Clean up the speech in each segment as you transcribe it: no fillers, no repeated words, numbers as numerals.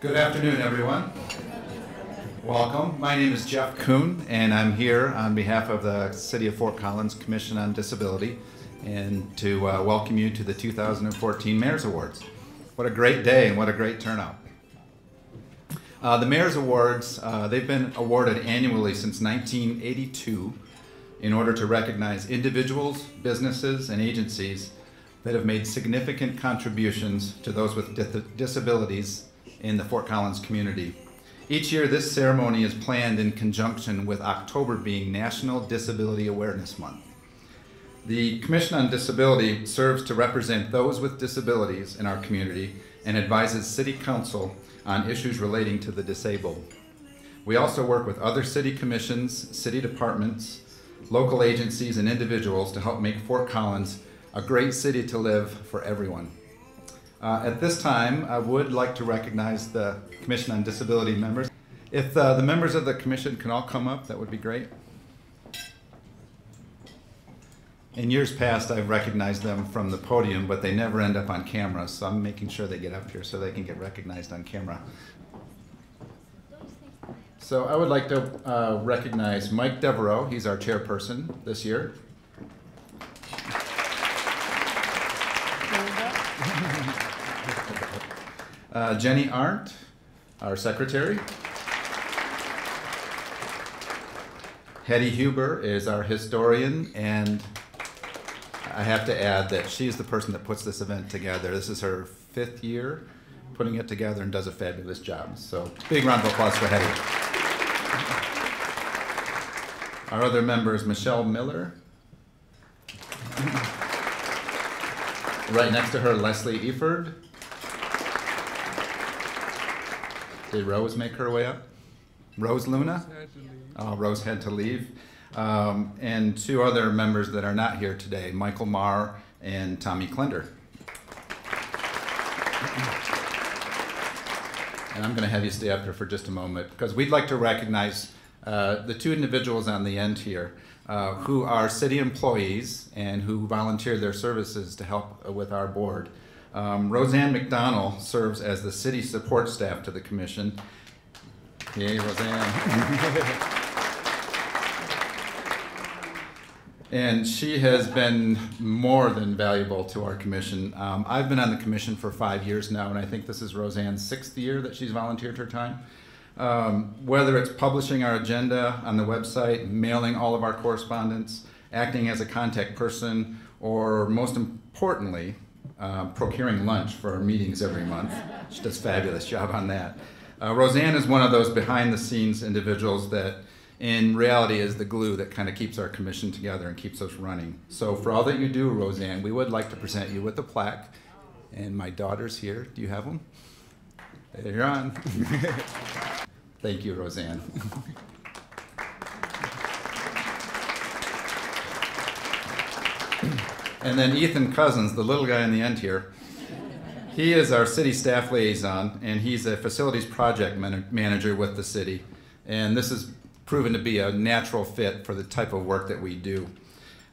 Good afternoon, everyone. Welcome. My name is Jeff Kuhn, and I'm here on behalf of the City of Fort Collins Commission on Disability and to welcome you to the 2014 Mayor's Awards. What a great day and what a great turnout. The Mayor's Awards, they've been awarded annually since 1982 in order to recognize individuals, businesses, and agencies that have made significant contributions to those with disabilities in the Fort Collins community. Each year, this ceremony is planned in conjunction with October being National Disability Awareness Month. The Commission on Disability serves to represent those with disabilities in our community and advises City Council on issues relating to the disabled. We also work with other city commissions, city departments, local agencies, and individuals to help make Fort Collins a great city to live for everyone. At this time, I would like to recognize the Commission on Disability members. If the members of the Commission can all come up, that would be great. In years past, I've recognized them from the podium, but they never end up on camera, so I'm making sure they get up here so they can get recognized on camera. So I would like to recognize Mike Devereaux. He's our chairperson this year. Jenny Arndt, our secretary. Hetty Huber is our historian, and I have to add that she's the person that puts this event together. This is her 5th year putting it together and does a fabulous job. So big round of applause for Hetty. Our other member is Michelle Miller. Right next to her, Leslie Eford. Did Rose make her way up? Rose Luna? Oh, Rose had to leave. And 2 other members that are not here today, Michael Marr and Tommy Klender. And I'm going to have you stay up here for just a moment because we'd like to recognize the 2 individuals on the end here who are city employees and who volunteer their services to help with our board. Roseanne McDonnell serves as the city support staff to the commission. Yay, Roseanne. And she has been more than valuable to our commission. I've been on the commission for 5 years now, and I think this is Roseanne's 6th year that she's volunteered her time. Whether it's publishing our agenda on the website, mailing all of our correspondence, acting as a contact person, or most importantly, procuring lunch for our meetings every month. She does a fabulous job on that. Roseanne is one of those behind-the-scenes individuals that in reality is the glue that kind of keeps our commission together and keeps us running. So for all that you do, Roseanne, we would like to present you with a plaque. And my daughter's here. Do you have them? There you're on. Thank you, Roseanne. And then Ethan Cousins, the little guy in the end here, he is our city staff liaison, and he's a facilities project manager with the city. And this has proven to be a natural fit for the type of work that we do.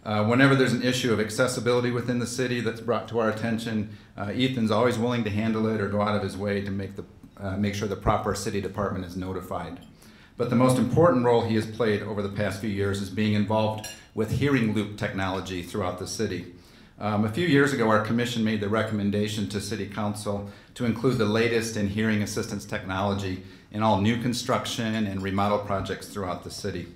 Whenever there's an issue of accessibility within the city that's brought to our attention, Ethan's always willing to handle it or go out of his way to make sure the proper city department is notified. But the most important role he has played over the past few years is being involved with hearing loop technology throughout the city. A few years ago, our commission made the recommendation to City Council to include the latest in hearing assistance technology in all new construction and remodel projects throughout the city.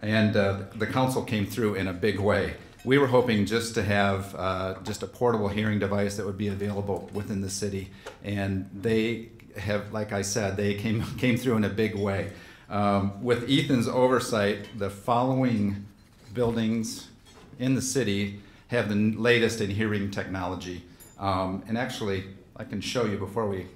And the council came through in a big way. We were hoping just to have just a portable hearing device that would be available within the city. And they have, like I said, they came through in a big way. With Ethan's oversight, the following buildings in the city have the latest in hearing technology. And actually, I can show you before we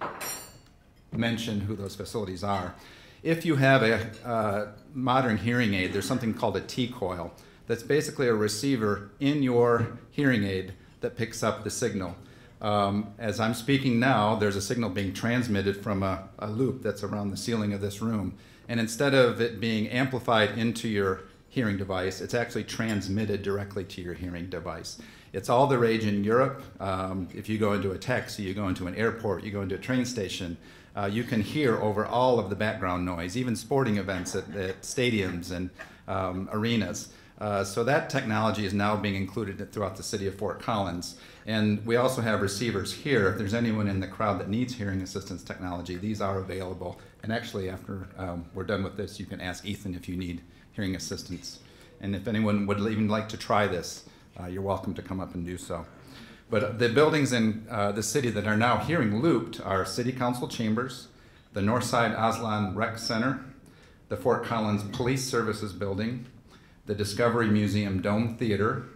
mention who those facilities are. If you have a modern hearing aid, there's something called a T-coil. That's basically a receiver in your hearing aid that picks up the signal. As I'm speaking now, there's a signal being transmitted from a loop that's around the ceiling of this room. And instead of it being amplified into your hearing device, it's actually transmitted directly to your hearing device. It's all the rage in Europe. If you go into a taxi, you go into an airport, you go into a train station, you can hear over all of the background noise, even sporting events at stadiums and arenas. So that technology is now being included throughout the city of Fort Collins. And we also have receivers here. If there's anyone in the crowd that needs hearing assistance technology, these are available. And actually, after we're done with this, you can ask Ethan if you need hearing assistance. And if anyone would even like to try this, you're welcome to come up and do so. But the buildings in the city that are now hearing looped are City Council Chambers, the Northside Aslan Rec Center, the Fort Collins Police Services Building, the Discovery Museum Dome Theater,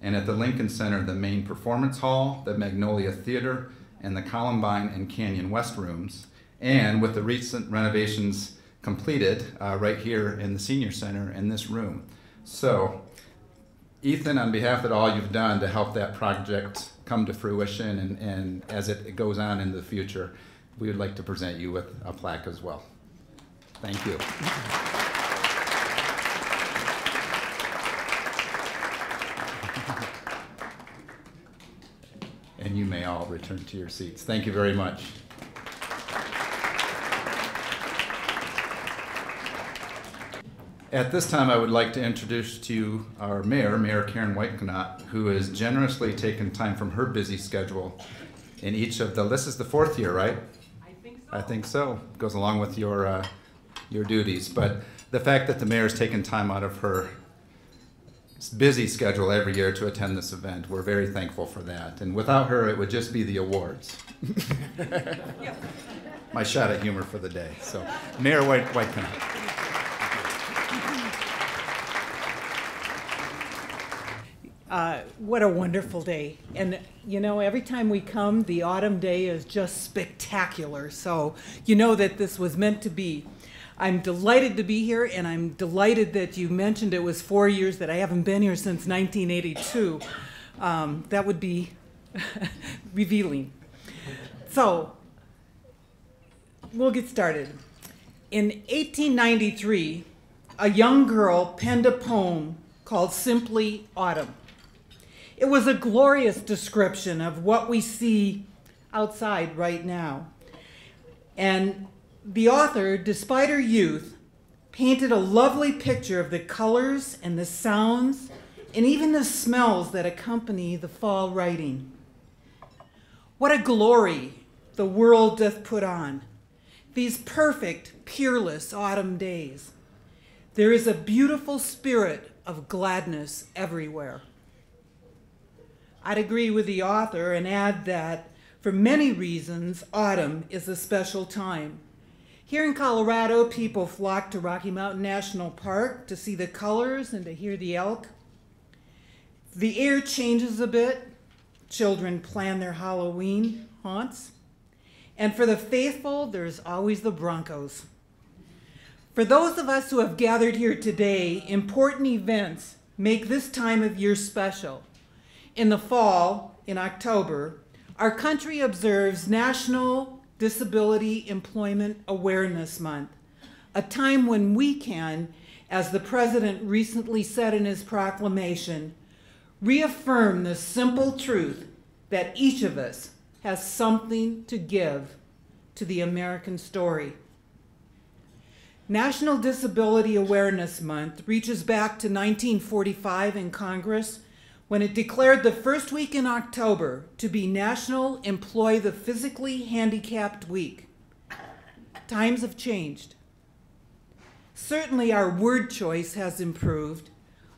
and at the Lincoln Center, the Main Performance Hall, the Magnolia Theater, and the Columbine and Canyon West rooms. And with the recent renovations completed right here in the Senior Center in this room. So, Ethan, on behalf of all you've done to help that project come to fruition and as it goes on into the future, we would like to present you with a plaque as well. Thank you. And you may all return to your seats. Thank you very much. At this time, I would like to introduce to you our mayor, Mayor Karen Whiteknott, who has generously taken time from her busy schedule in each of this is the 4th year, right? I think so. I think so. Goes along with your duties. But the fact that the mayor's taken time out of her busy schedule every year to attend this event, we're very thankful for that. And without her, it would just be the awards. My shot at humor for the day. So, Mayor Whiteknott. What a wonderful day. And you know, every time we come, the autumn day is just spectacular. So you know that this was meant to be. I'm delighted to be here, and I'm delighted that you mentioned it was 4 years, that I haven't been here since 1982. That would be revealing. So we'll get started. In 1893, a young girl penned a poem called Simply Autumn. It was a glorious description of what we see outside right now. And the author, despite her youth, painted a lovely picture of the colors and the sounds and even the smells that accompany the fall writing. What a glory the world doth put on, these perfect, peerless autumn days. There is a beautiful spirit of gladness everywhere. I'd agree with the author and add that for many reasons, autumn is a special time. Here in Colorado, people flock to Rocky Mountain National Park to see the colors and to hear the elk. The air changes a bit. Children plan their Halloween haunts. And for the faithful, there's always the Broncos. For those of us who have gathered here today, important events make this time of year special. In the fall, in October, our country observes National Disability Employment Awareness Month, a time when we can, as the President recently said in his proclamation, reaffirm the simple truth that each of us has something to give to the American story. National Disability Awareness Month reaches back to 1945 in Congress, when it declared the first week in October to be National Employ the Physically Handicapped Week. Times have changed. Certainly our word choice has improved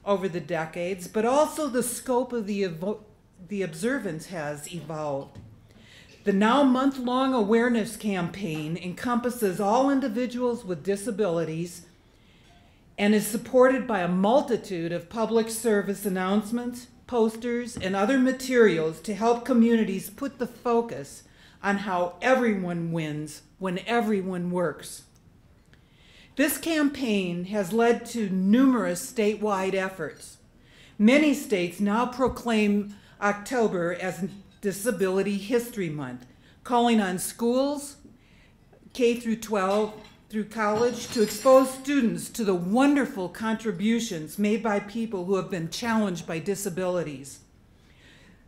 over the decades, but also the scope of the observance has evolved. The now month-long awareness campaign encompasses all individuals with disabilities and is supported by a multitude of public service announcements, posters, and other materials to help communities put the focus on how everyone wins when everyone works. This campaign has led to numerous statewide efforts. Many states now proclaim October as Disability History Month, calling on schools, K through 12, through college, to expose students to the wonderful contributions made by people who have been challenged by disabilities.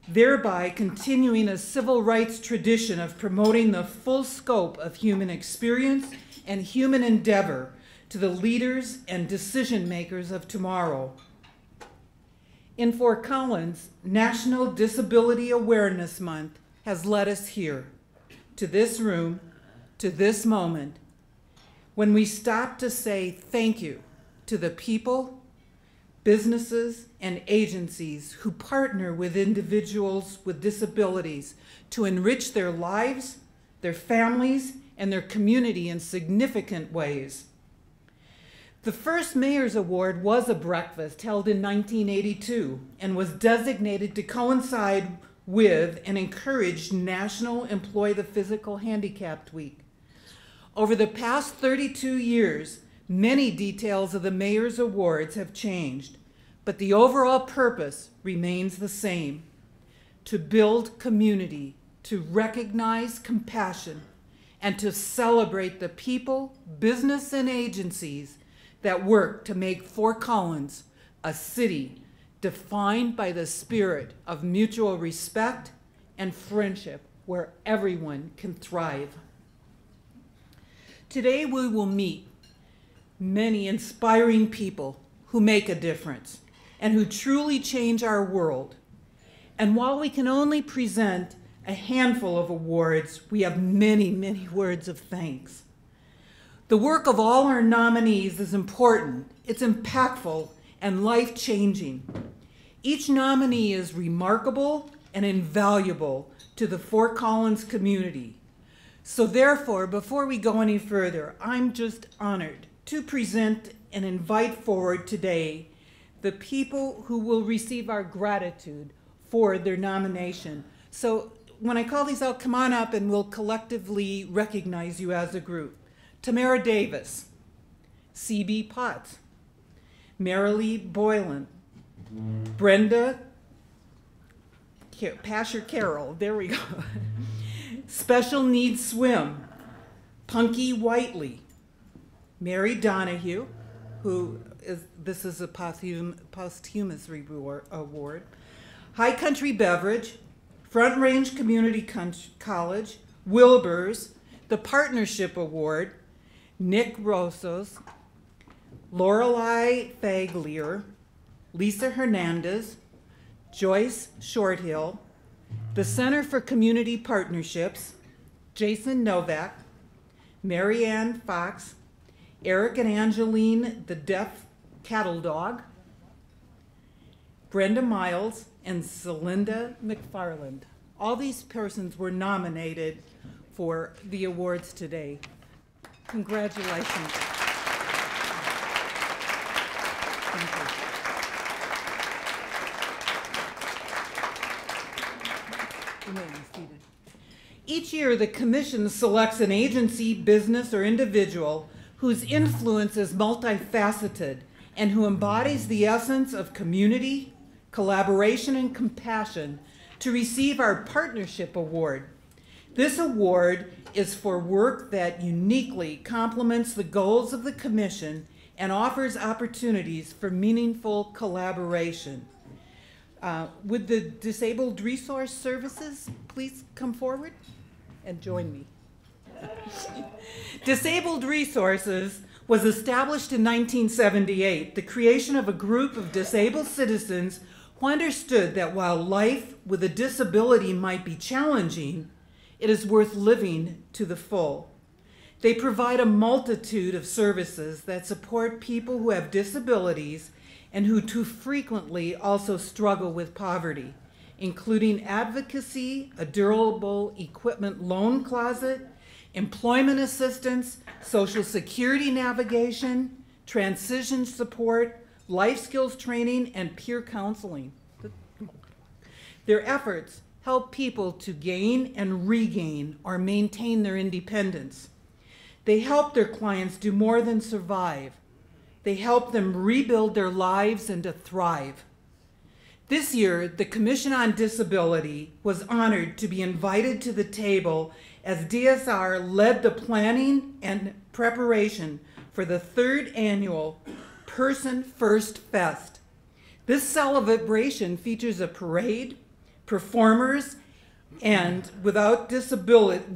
thereby continuing a civil rights tradition of promoting the full scope of human experience and human endeavor to the leaders and decision makers of tomorrow. In Fort Collins, National Disability Awareness Month has led us here, to this room, to this moment, when we stop to say thank you to the people, businesses, and agencies who partner with individuals with disabilities to enrich their lives, their families, and their community in significant ways. The first Mayor's Award was a breakfast held in 1982 and was designated to coincide with and encourage National Employ the Physical Handicapped Week. Over the past 32 years, many details of the Mayor's Awards have changed, but the overall purpose remains the same: to build community, to recognize compassion, and to celebrate the people, business, and agencies that work to make Fort Collins a city defined by the spirit of mutual respect and friendship where everyone can thrive. Today we will meet many inspiring people who make a difference and who truly change our world. And while we can only present a handful of awards, we have many, many words of thanks. The work of all our nominees is important, it's impactful, and life-changing. Each nominee is remarkable and invaluable to the Fort Collins community. So therefore, before we go any further, I'm just honored to present and invite forward today the people who will receive our gratitude for their nomination. So when I call these out, come on up and we'll collectively recognize you as a group. Tamara Davis, C.B. Potts, Marilee Boylan, Brenda Pasher Carroll, there we go. Special Needs Swim, Punky Whiteley, Mary Donahue, this is a posthumous award, High Country Beverage, Front Range Community College, Wilbur's, the Partnership Award, Nick Rossos, Lorelei Faglier, Lisa Hernandez, Joyce Shorthill, the Center for Community Partnerships, Jason Novak, Marianne Fox, Eric and Angeline the Deaf Cattle Dog, Brenda Miles, and Celinda McFarland. All these persons were nominated for the awards today. Congratulations. Thank you. You may be seated. Each year, the Commission selects an agency, business, or individual whose influence is multifaceted and who embodies the essence of community, collaboration, and compassion to receive our Partnership Award. This award is for work that uniquely complements the goals of the Commission and offers opportunities for meaningful collaboration. Would the Disabled Resource Services please come forward and join me? Disabled Resources was established in 1978, the creation of a group of disabled citizens who understood that while life with a disability might be challenging, it is worth living to the full. They provide a multitude of services that support people who have disabilities and who too frequently also struggle with poverty, including advocacy, a durable equipment loan closet, employment assistance, Social Security navigation, transition support, life skills training, and peer counseling. Their efforts help people to gain and regain or maintain their independence. They help their clients do more than survive. They help them rebuild their lives and to thrive. This year, the Commission on Disability was honored to be invited to the table as DSR led the planning and preparation for the 3rd annual Person First Fest. This celebration features a parade, performers and without disabilities,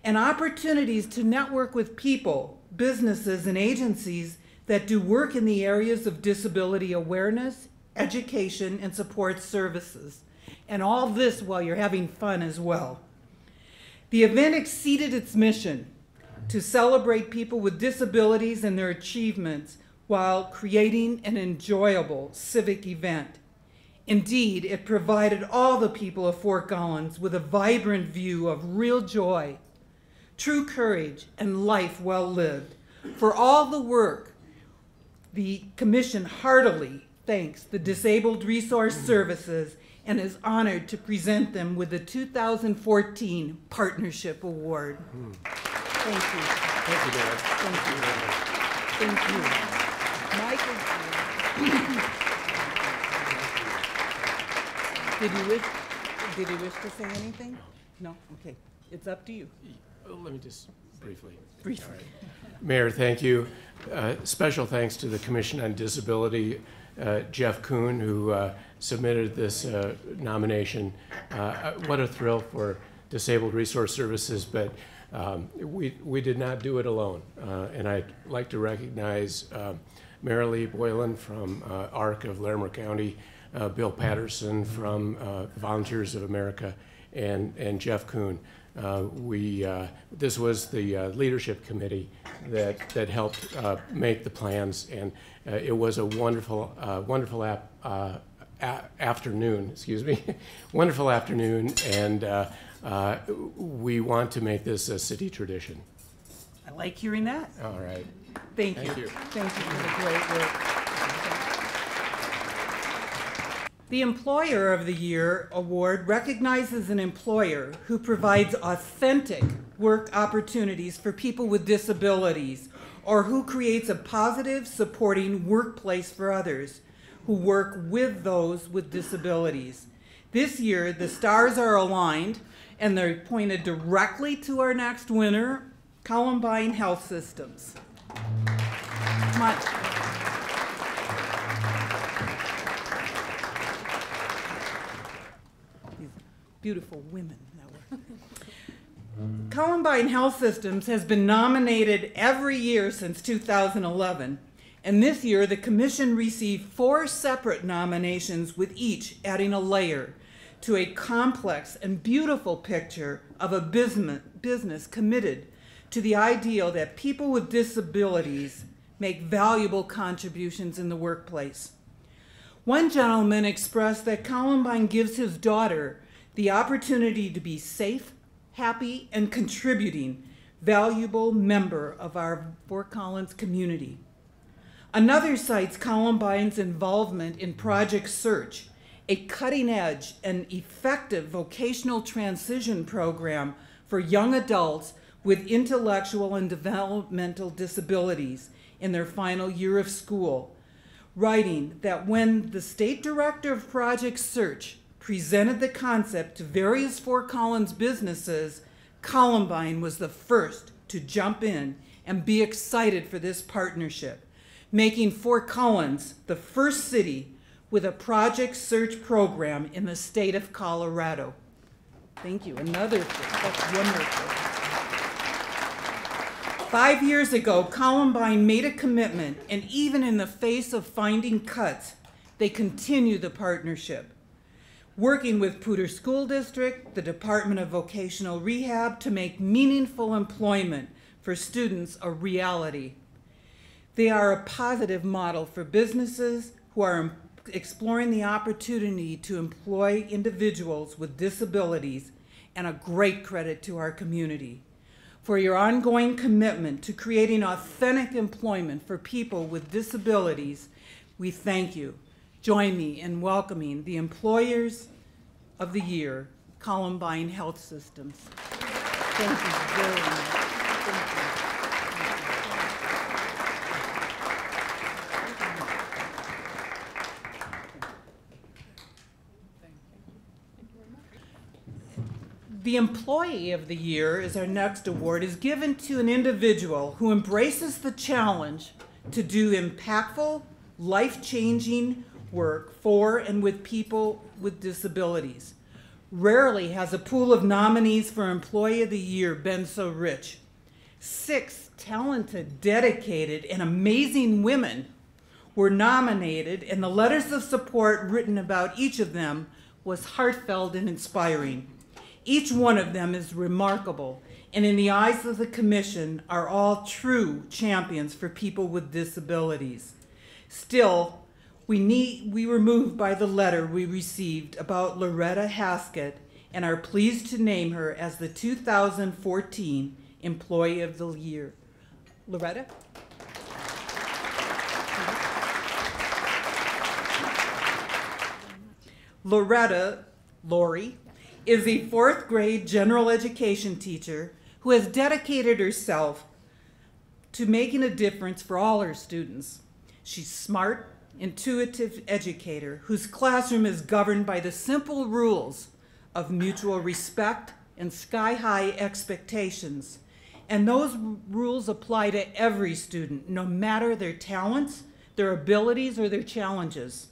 and opportunities to network with people, businesses, and agencies that do work in the areas of disability awareness, education, and support services. And all this while you're having fun as well. The event exceeded its mission to celebrate people with disabilities and their achievements while creating an enjoyable civic event. Indeed, it provided all the people of Fort Collins with a vibrant view of real joy, true courage, and life well lived. For all the work, the Commission heartily thanks the Disabled Resource Services and is honored to present them with the 2014 Partnership Award. Thank you. Thank you, Dad. Thank you. Michael, did you wish to say anything? No? Okay. It's up to you. Let me just briefly. Briefly. All right. Mayor, thank you. Special thanks to the Commission on Disability, Jeff Kuhn, who submitted this nomination. What a thrill for Disabled Resource Services, but we did not do it alone. And I'd like to recognize Marilee Boylan from ARC of Larimer County, Bill Patterson from Volunteers of America, and Jeff Kuhn. This was the leadership committee that helped make the plans, and it was a wonderful afternoon. Excuse me, wonderful afternoon, and we want to make this a city tradition. I like hearing that. All right. Thank you. Thank you. Thank you for the great work. The Employer of the Year Award recognizes an employer who provides authentic work opportunities for people with disabilities, or who creates a positive, supporting workplace for others who work with those with disabilities. This year, the stars are aligned, and they're pointed directly to our next winner, Columbine Health Systems. Come on. These beautiful women that were. Columbine Health Systems has been nominated every year since 2011, and this year the Commission received 4 separate nominations, with each adding a layer to a complex and beautiful picture of a business committed to the ideal that people with disabilities make valuable contributions in the workplace. One gentleman expressed that Columbine gives his daughter the opportunity to be safe, happy, and contributing valuable member of our Fort Collins community. Another cites Columbine's involvement in Project Search, a cutting-edge and effective vocational transition program for young adults with intellectual and developmental disabilities in their final year of school, writing that when the state director of Project Search presented the concept to various Fort Collins businesses, Columbine was the first to jump in and be excited for this partnership, making Fort Collins the first city with a Project Search program in the state of Colorado. Thank you. Another thing. That's wonderful. 5 years ago, Columbine made a commitment, and even in the face of finding cuts, they continue the partnership, working with Poudre School District, the Department of Vocational Rehab, to make meaningful employment for students a reality. They are a positive model for businesses who are exploring the opportunity to employ individuals with disabilities, and a great credit to our community. For your ongoing commitment to creating authentic employment for people with disabilities, we thank you. Join me in welcoming the Employers of the Year, Columbine Health Systems. Thank you very much. Thank you. The Employee of the Year is our next award, is given to an individual who embraces the challenge to do impactful, life-changing work for and with people with disabilities. Rarely has a pool of nominees for Employee of the Year been so rich. 6 talented, dedicated, and amazing women were nominated, and the letters of support written about each of them was heartfelt and inspiring. Each one of them is remarkable, and in the eyes of the Commission are all true champions for people with disabilities. Still, we were moved by the letter we received about Loretta Haskett and are pleased to name her as the 2014 Employee of the Year. Loretta? Lori, is a 4th grade general education teacher who has dedicated herself to making a difference for all her students. She's smart, intuitive educator whose classroom is governed by the simple rules of mutual respect and sky-high expectations. And those rules apply to every student, no matter their talents, their abilities, or their challenges.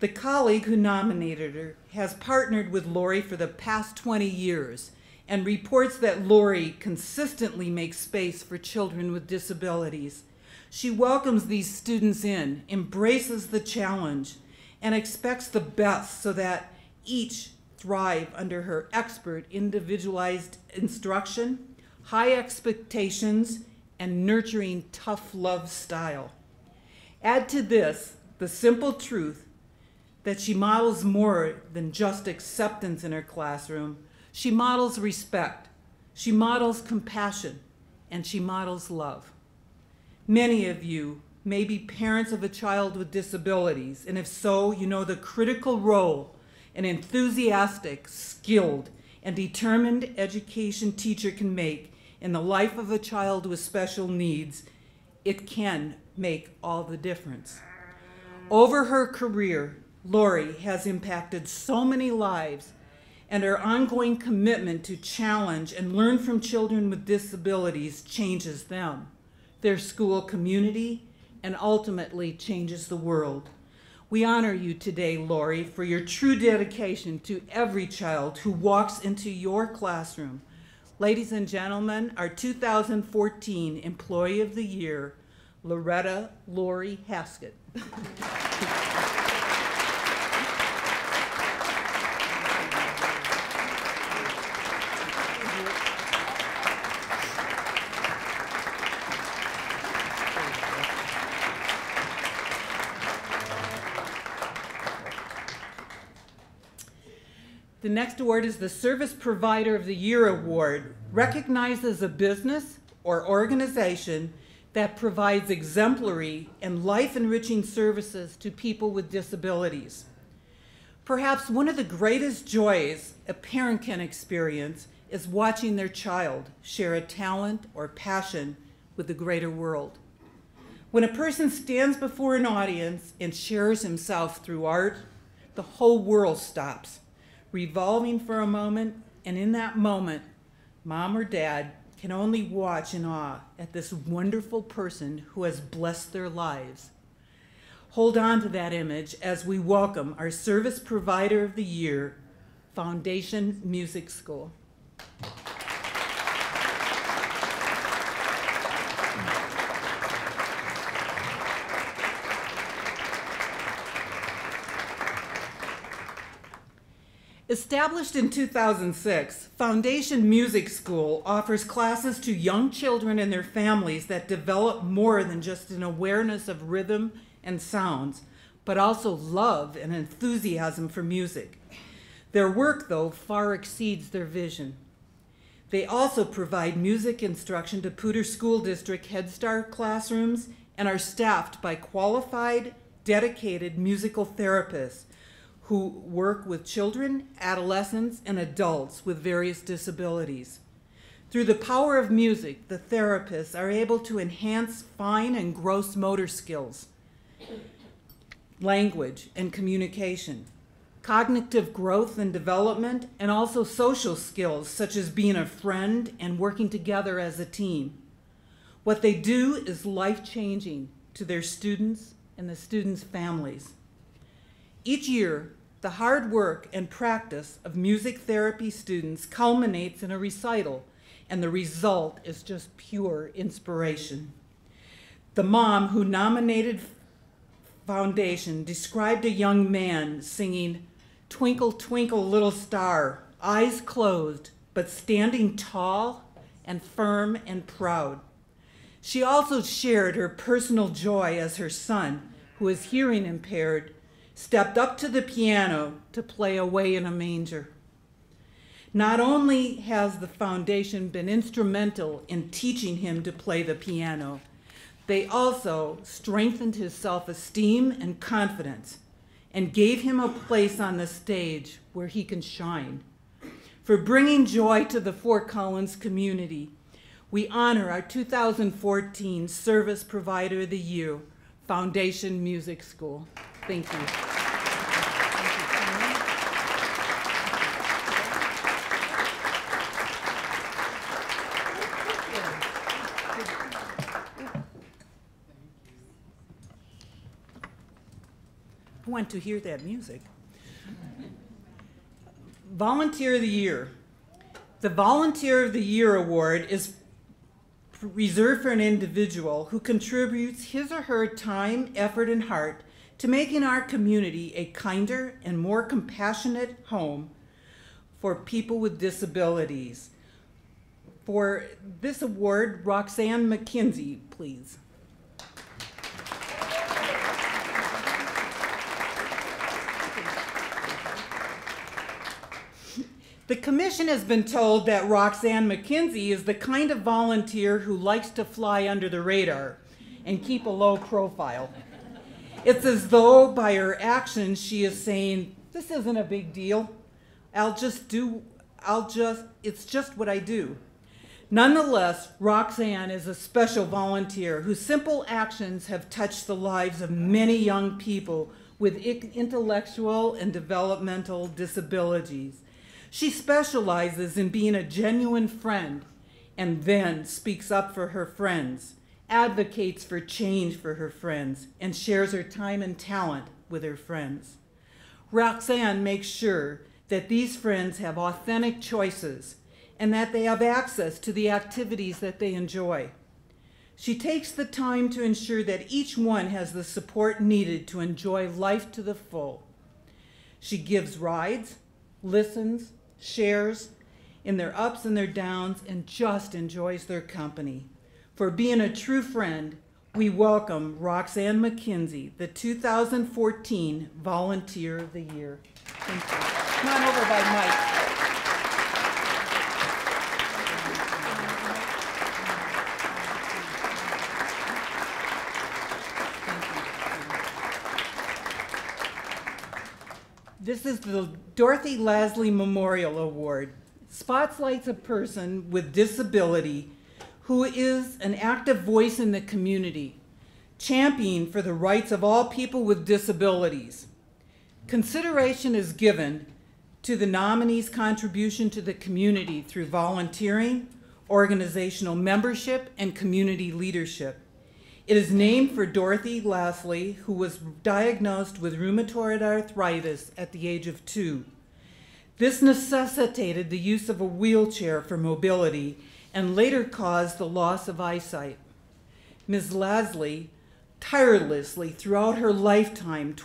The colleague who nominated her has partnered with Lori for the past 20 years and reports that Lori consistently makes space for children with disabilities. She welcomes these students in, embraces the challenge, and expects the best so that each thrive under her expert, individualized instruction, high expectations, and nurturing, tough love style. Add to this the simple truth that she models more than just acceptance in her classroom. She models respect, she models compassion, and she models love. Many of you may be parents of a child with disabilities, and if so, you know the critical role an enthusiastic, skilled, and determined education teacher can make in the life of a child with special needs. It can make all the difference. Over her career, Lori has impacted so many lives, and her ongoing commitment to challenge and learn from children with disabilities changes them, their school community, and ultimately changes the world. We honor you today, Lori, for your true dedication to every child who walks into your classroom. Ladies and gentlemen, our 2014 Employee of the Year, Loretta Lori Haskett. The next award is the Service Provider of the Year Award, recognized as a business or organization that provides exemplary and life-enriching services to people with disabilities. Perhaps one of the greatest joys a parent can experience is watching their child share a talent or passion with the greater world. When a person stands before an audience and shares himself through art, the whole world stops, revolving for a moment, and in that moment, mom or dad can only watch in awe at this wonderful person who has blessed their lives. Hold on to that image as we welcome our Service Provider of the Year, Foundation Music School. Established in 2006, Foundation Music School offers classes to young children and their families that develop more than just an awareness of rhythm and sounds, but also love and enthusiasm for music. Their work, though, far exceeds their vision. They also provide music instruction to Poudre School District Head Start classrooms and are staffed by qualified, dedicated musical therapists who work with children, adolescents, and adults with various disabilities. Through the power of music, the therapists are able to enhance fine and gross motor skills, language and communication, cognitive growth and development, and also social skills such as being a friend and working together as a team. What they do is life-changing to their students and the students' families. Each year, the hard work and practice of music therapy students culminates in a recital, and the result is just pure inspiration. The mom who nominated Foundation described a young man singing, "Twinkle, twinkle, little star, eyes closed, but standing tall and firm and proud." She also shared her personal joy as her son, who is hearing impaired, stepped up to the piano to play Away in a Manger. Not only has the foundation been instrumental in teaching him to play the piano, they also strengthened his self-esteem and confidence and gave him a place on the stage where he can shine. For bringing joy to the Fort Collins community, we honor our 2014 Service Provider of the Year, Foundation Music School. Thank you. I want to hear that music. Volunteer of the Year. The Volunteer of the Year award is reserved for an individual who contributes his or her time, effort, and heart to making our community a kinder and more compassionate home for people with disabilities. For this award, Roxanne McKenzie, please. The commission has been told that Roxanne McKenzie is the kind of volunteer who likes to fly under the radar and keep a low profile. It's as though by her actions she is saying, "This isn't a big deal. It's just what I do." Nonetheless, Roxanne is a special volunteer whose simple actions have touched the lives of many young people with intellectual and developmental disabilities. She specializes in being a genuine friend and then speaks up for her friends, advocates for change for her friends, and shares her time and talent with her friends. Roxanne makes sure that these friends have authentic choices and that they have access to the activities that they enjoy. She takes the time to ensure that each one has the support needed to enjoy life to the full. She gives rides, listens, shares in their ups and their downs, and just enjoys their company. For being a true friend, we welcome Roxanne McKenzie, the 2014 Volunteer of the Year. Thank you. Come on over by Mike. This is the Dorothy Lasley Memorial Award. Spotlights a person with disability who is an active voice in the community, championing for the rights of all people with disabilities. Consideration is given to the nominee's contribution to the community through volunteering, organizational membership, and community leadership. It is named for Dorothy Lasley, who was diagnosed with rheumatoid arthritis at the age of 2. This necessitated the use of a wheelchair for mobility and later caused the loss of eyesight. Ms. Lasley tirelessly throughout her lifetime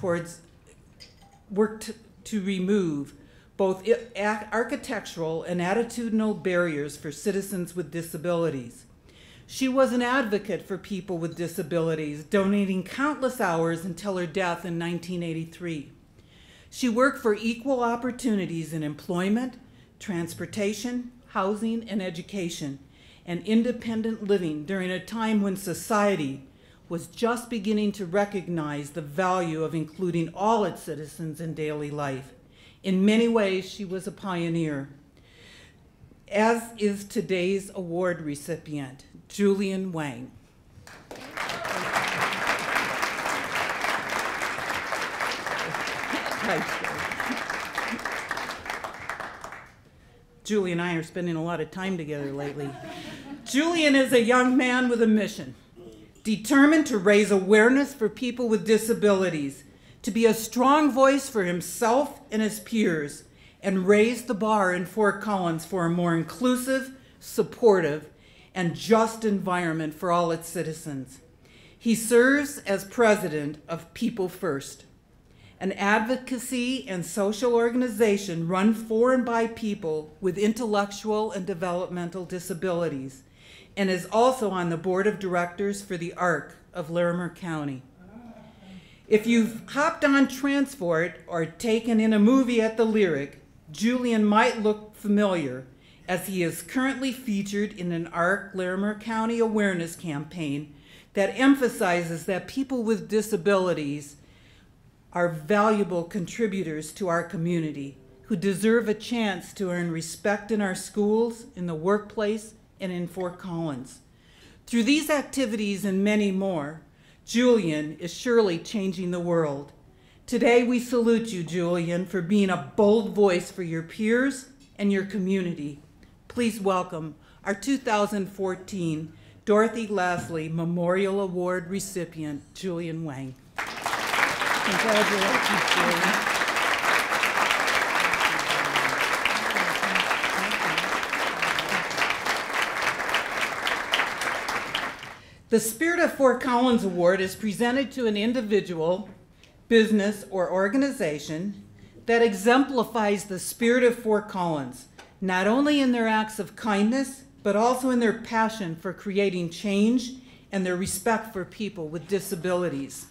worked to remove both architectural and attitudinal barriers for citizens with disabilities. She was an advocate for people with disabilities, donating countless hours until her death in 1983. She worked for equal opportunities in employment, transportation, housing, and education, and independent living during a time when society was just beginning to recognize the value of including all its citizens in daily life. In many ways, she was a pioneer, as is today's award recipient, Julian Wang. Julian and I are spending a lot of time together lately. Julian is a young man with a mission, determined to raise awareness for people with disabilities, to be a strong voice for himself and his peers, and raise the bar in Fort Collins for a more inclusive, supportive, and just environment for all its citizens. He serves as president of People First, an advocacy and social organization run for and by people with intellectual and developmental disabilities, and is also on the board of directors for the ARC of Larimer County. If you've hopped on Transport or taken in a movie at the Lyric, Julian might look familiar, as he is currently featured in an ARC Larimer County awareness campaign that emphasizes that people with disabilities are valuable contributors to our community who deserve a chance to earn respect in our schools, in the workplace, and in Fort Collins. Through these activities and many more, Julian is surely changing the world. Today we salute you, Julian, for being a bold voice for your peers and your community. Please welcome our 2014 Dorothy Lasley Memorial Award recipient, Julian Wang. Congratulations, Julian. The Spirit of Fort Collins Award is presented to an individual, business, or organization that exemplifies the spirit of Fort Collins, not only in their acts of kindness, but also in their passion for creating change and their respect for people with disabilities.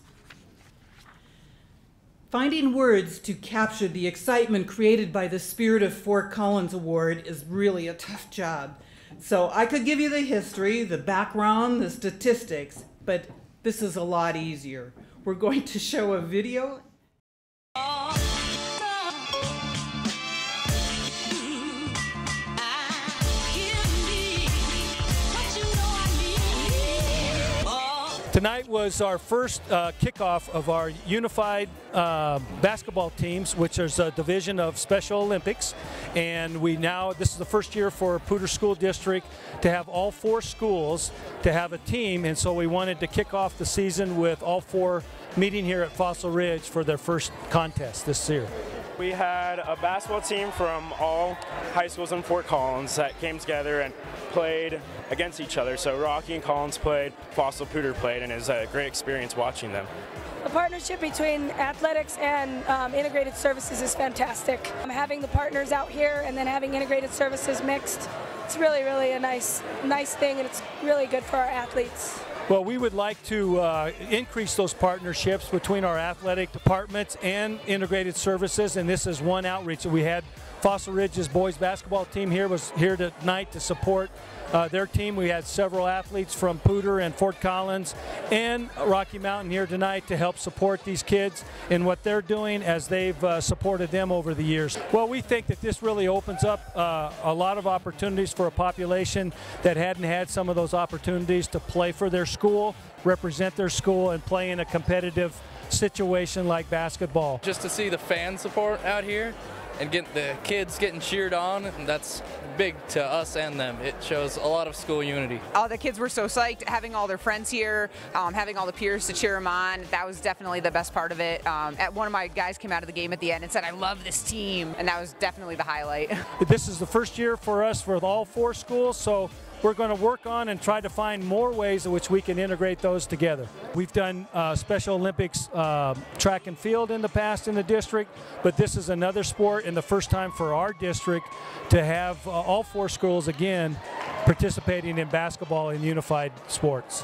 Finding words to capture the excitement created by the Spirit of Fort Collins Award is really a tough job. So I could give you the history, the background, the statistics, but this is a lot easier. We're going to show a video. Tonight was our first kickoff of our unified basketball teams, which is a division of Special Olympics. And this is the first year for Poudre School District to have all 4 schools to have a team. And so we wanted to kick off the season with all 4 meeting here at Fossil Ridge for their first contest this year. We had a basketball team from all high schools in Fort Collins that came together and played against each other. So Rocky and Collins played, Fossil Poudre played, and it was a great experience watching them. The partnership between athletics and integrated services is fantastic. Having the partners out here and then having integrated services mixed, it's really, really a nice thing, and it's really good for our athletes. Well, we would like to increase those partnerships between our athletic departments and integrated services, and this is one outreach that we had. Fossil Ridge's boys basketball team was here tonight to support their team. We had several athletes from Poudre and Fort Collins and Rocky Mountain here tonight to help support these kids in what they're doing as they've supported them over the years. Well, we think that this really opens up a lot of opportunities for a population that hadn't had some of those opportunities to play for their school, represent their school, and play in a competitive situation like basketball. Just to see the fan support out here and get the kids getting cheered on, and that's big to us and them. It shows a lot of school unity. All the kids were so psyched, having all their friends here, having all the peers to cheer them on. That was definitely the best part of it. One of my guys came out of the game at the end and said, "I love this team," and that was definitely the highlight. This is the first year for us for all 4 schools, so we're going to work on and try to find more ways in which we can integrate those together. We've done Special Olympics track and field in the past in the district, but this is another sport and the first time for our district to have all 4 schools again participating in basketball in unified sports.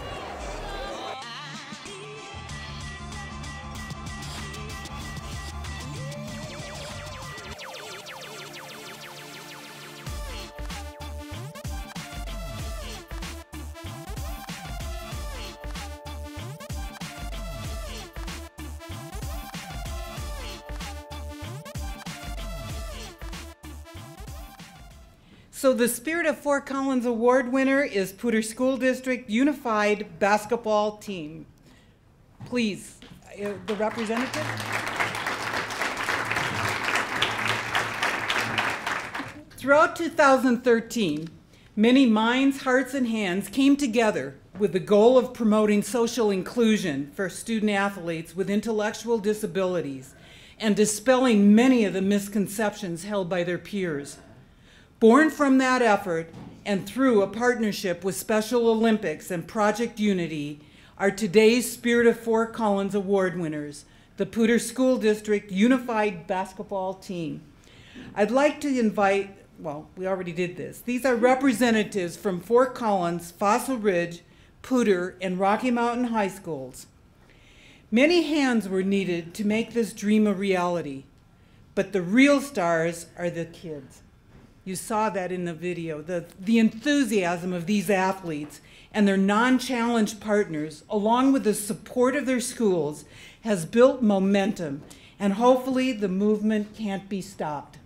So the Spirit of Fort Collins Award winner is Poudre School District Unified Basketball Team. Please, the representative. Throughout 2013, Many minds, hearts, and hands came together with the goal of promoting social inclusion for student athletes with intellectual disabilities and dispelling many of the misconceptions held by their peers. Born from that effort and through a partnership with Special Olympics and Project Unity are today's Spirit of Fort Collins Award winners, the Poudre School District Unified Basketball Team. I'd like to invite, well, we already did this. These are representatives from Fort Collins, Fossil Ridge, Poudre, and Rocky Mountain High Schools. Many hands were needed to make this dream a reality, but the real stars are the kids. You saw that in the video, the enthusiasm of these athletes and their non-challenge partners, along with the support of their schools, has built momentum, and hopefully the movement can't be stopped.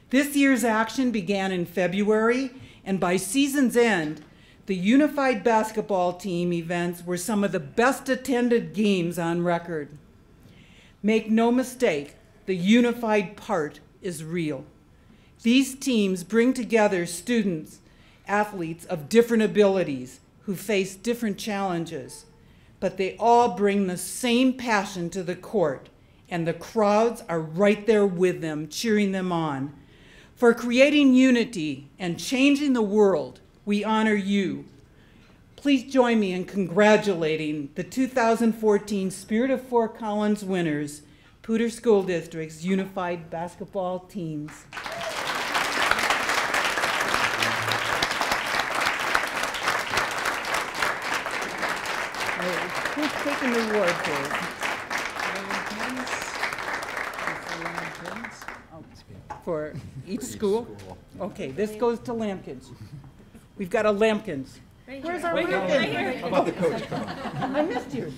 This year's action began in February, and by season's end, the Unified Basketball Team events were some of the best attended games on record. Make no mistake, the unified part is real. These teams bring together students, athletes of different abilities who face different challenges, but they all bring the same passion to the court, and the crowds are right there with them, cheering them on. For creating unity and changing the world, we honor you. Please join me in congratulating the 2014 Spirit of Fort Collins winners, Poudre School District's Unified Basketball Teams. Who's taking the award for each school? Okay, this goes to Lampkins. We've got a Lampkins. Where's our Lampkins? How about the coach? I missed you.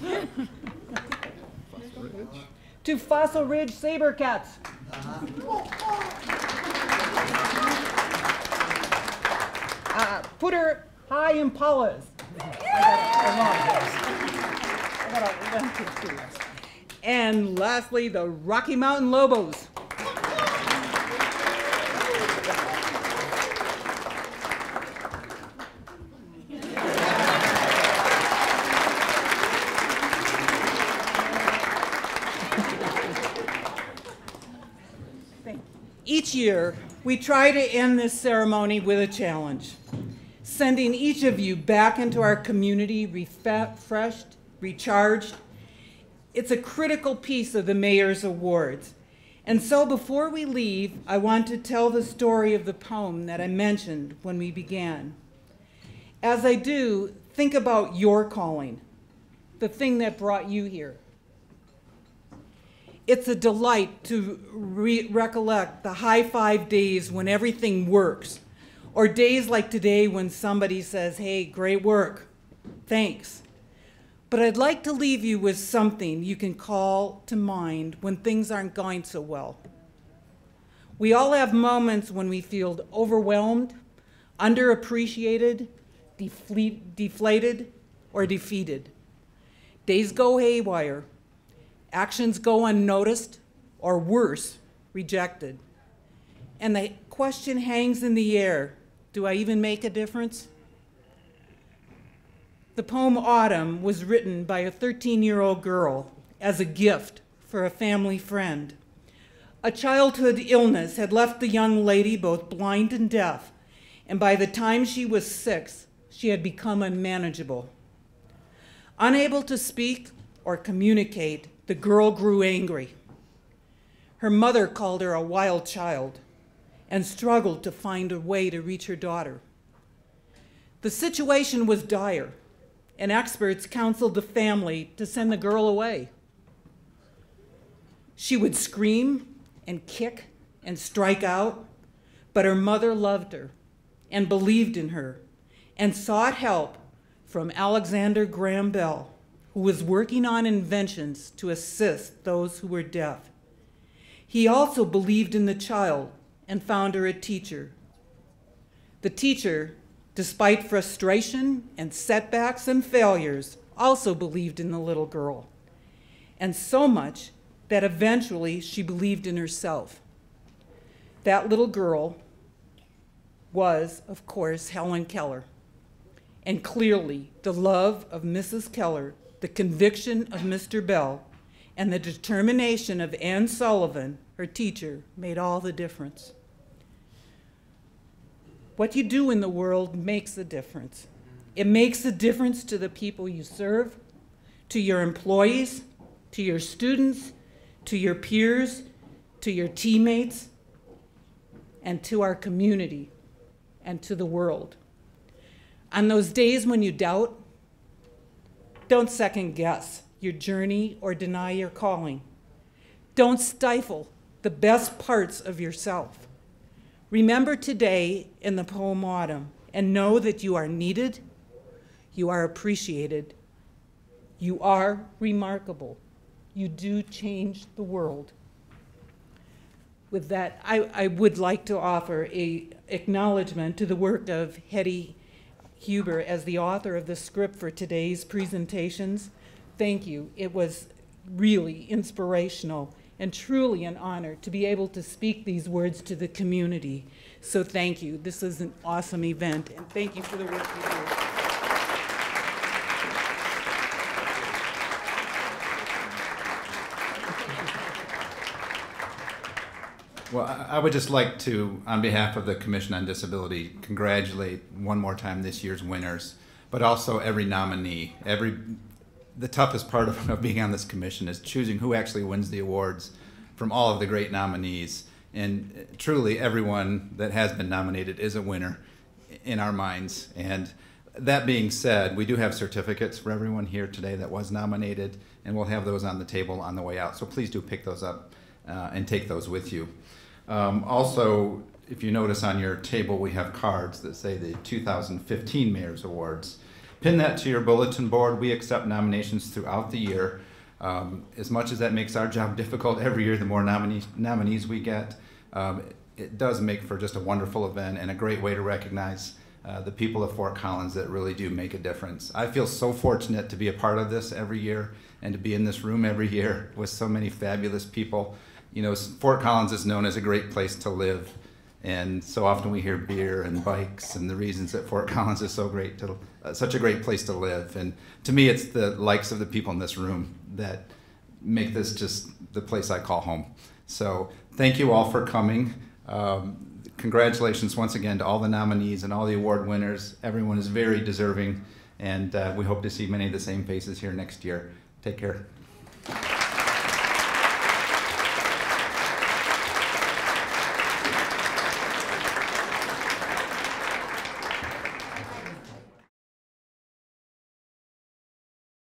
To Fossil Ridge Sabercats. Poudre High Impalas. And lastly, the Rocky Mountain Lobos. Each year, we try to end this ceremony with a challenge, sending each of you back into our community refreshed, recharged. It's a critical piece of the Mayor's Awards. And so before we leave, I want to tell the story of the poem that I mentioned when we began. As I do, think about your calling, the thing that brought you here. It's a delight to recollect the high-five days when everything works, or days like today when somebody says, hey, great work, thanks. But I'd like to leave you with something you can call to mind when things aren't going so well. We all have moments when we feel overwhelmed, underappreciated, deflated, or defeated. Days go haywire. Actions go unnoticed, or worse, rejected. And the question hangs in the air, do I even make a difference? The poem Autumn was written by a 13-year-old girl as a gift for a family friend. A childhood illness had left the young lady both blind and deaf, and by the time she was 6, she had become unmanageable. Unable to speak or communicate, the girl grew angry. Her mother called her a wild child and struggled to find a way to reach her daughter. The situation was dire, and experts counseled the family to send the girl away. She would scream and kick and strike out, but her mother loved her and believed in her and sought help from Alexander Graham Bell, who was working on inventions to assist those who were deaf. He also believed in the child and found her a teacher. The teacher, despite frustration and setbacks and failures, also believed in the little girl, and so much that eventually she believed in herself. That little girl was, of course, Helen Keller. And clearly, the love of Mrs. Keller, the conviction of Mr. Bell, and the determination of Ann Sullivan, her teacher, made all the difference. What you do in the world makes a difference. It makes a difference to the people you serve, to your employees, to your students, to your peers, to your teammates, and to our community, and to the world. On those days when you doubt, don't second guess your journey or deny your calling. Don't stifle the best parts of yourself. Remember today in the poem Autumn and know that you are needed, you are appreciated, you are remarkable. You do change the world. With that, I would like to offer an acknowledgement to the work of Hetty Huber as the author of the script for today's presentations. Thank you. It was really inspirational and truly an honor to be able to speak these words to the community. So thank you. This is an awesome event, and thank you for the work you do. Well, I would just like to, on behalf of the Commission on Disability, congratulate one more time this year's winners, but also every nominee. The toughest part of being on this commission is choosing who actually wins the awards from all of the great nominees. And truly, everyone that has been nominated is a winner in our minds. And that being said, we do have certificates for everyone here today that was nominated, and we'll have those on the table on the way out. So please do pick those up and take those with you. Also, if you notice on your table, we have cards that say the 2015 Mayor's Awards. Pin that to your bulletin board. We accept nominations throughout the year. As much as that makes our job difficult every year, the more nominees we get, it does make for just a wonderful event and a great way to recognize the people of Fort Collins that really do make a difference. I feel so fortunate to be a part of this every year and to be in this room every year with so many fabulous people. You know, Fort Collins is known as a great place to live, and so often we hear beer and bikes and the reasons that Fort Collins is so great to, such a great place to live. And to me, it's the likes of the people in this room that make this just the place I call home. So thank you all for coming. Congratulations once again to all the nominees and all the award winners. Everyone is very deserving, and we hope to see many of the same faces here next year. Take care.